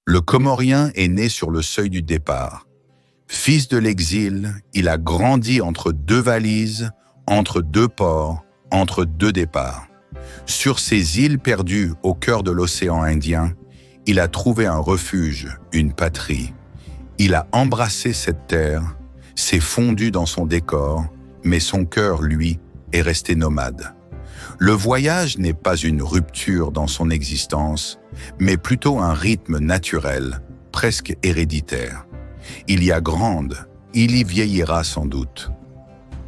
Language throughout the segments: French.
Le Comorien est né sur le seuil du départ. Fils de l'exil, il a grandi entre deux valises, entre deux ports, entre deux départs. Sur ces îles perdues au cœur de l'océan Indien, il a trouvé un refuge, une patrie. Il a embrassé cette terre, s'est fondu dans son décor, mais son cœur, lui, est resté nomade. Le voyage n'est pas une rupture dans son existence, mais plutôt un rythme naturel, presque héréditaire. Il y a grande, il y vieillira sans doute.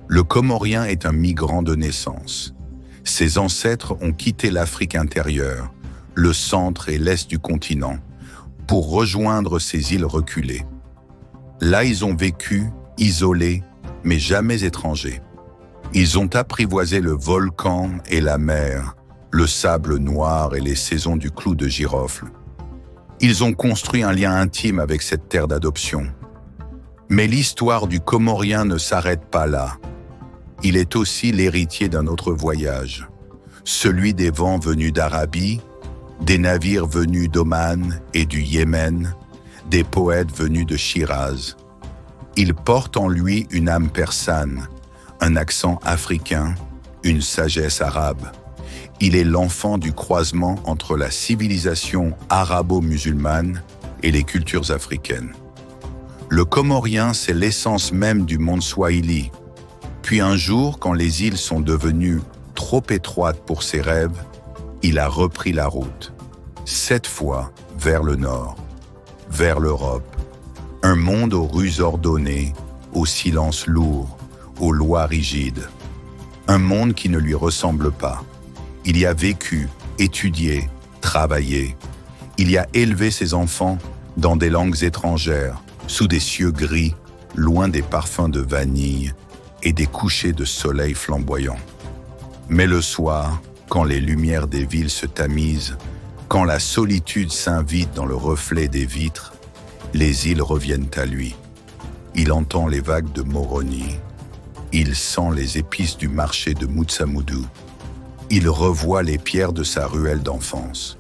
Le Comorien est un migrant de naissance. Ses ancêtres ont quitté l'Afrique intérieure, le centre et l'est du continent, pour rejoindre ces îles reculées. Là, ils ont vécu, isolés, mais jamais étrangers. Ils ont apprivoisé le volcan et la mer, le sable noir et les saisons du clou de girofle. Ils ont construit un lien intime avec cette terre d'adoption. Mais l'histoire du Comorien ne s'arrête pas là. Il est aussi l'héritier d'un autre voyage, celui des vents venus d'Arabie, des navires venus d'Oman et du Yémen, des poètes venus de Shiraz. Il porte en lui une âme persane, un accent africain, une sagesse arabe. Il est l'enfant du croisement entre la civilisation arabo-musulmane et les cultures africaines. Le Comorien, c'est l'essence même du monde swahili. Puis un jour, quand les îles sont devenues trop étroites pour ses rêves, il a repris la route. Cette fois, vers le nord, vers l'Europe. Un monde aux rues ordonnées, au silence lourd, aux lois rigides. Un monde qui ne lui ressemble pas. Il y a vécu, étudié, travaillé. Il y a élevé ses enfants dans des langues étrangères, sous des cieux gris, loin des parfums de vanille et des couchers de soleil flamboyants. Mais le soir, quand les lumières des villes se tamisent, quand la solitude s'invite dans le reflet des vitres, les îles reviennent à lui. Il entend les vagues de Moroni. Il sent les épices du marché de Mutsamudu. Il revoit les pierres de sa ruelle d'enfance.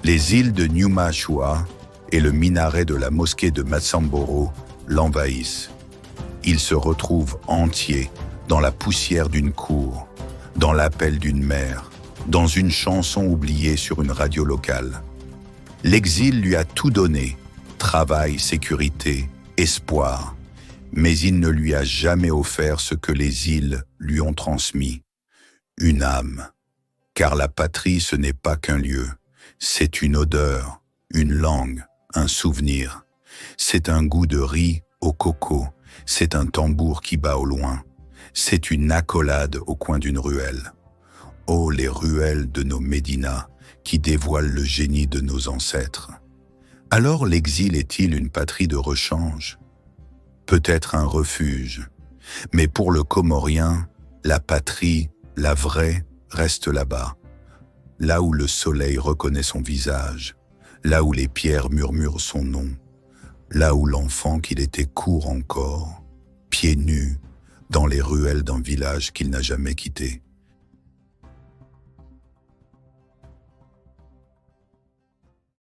Les îles de Nyumashua et le minaret de la mosquée de Matsamboro l'envahissent. Il se retrouve entier dans la poussière d'une cour, dans l'appel d'une mère, dans une chanson oubliée sur une radio locale. L'exil lui a tout donné, travail, sécurité, espoir, mais il ne lui a jamais offert ce que les îles lui ont transmis, une âme. Car la patrie, ce n'est pas qu'un lieu, c'est une odeur, une langue, un souvenir. C'est un goût de riz au coco, c'est un tambour qui bat au loin, c'est une accolade au coin d'une ruelle. Oh, les ruelles de nos médinas qui dévoilent le génie de nos ancêtres. Alors l'exil est-il une patrie de rechange? Peut-être un refuge, mais pour le Comorien, la patrie, la vraie, reste là-bas, là où le soleil reconnaît son visage, là où les pierres murmurent son nom, là où l'enfant qu'il était court encore, pieds nus, dans les ruelles d'un village qu'il n'a jamais quitté.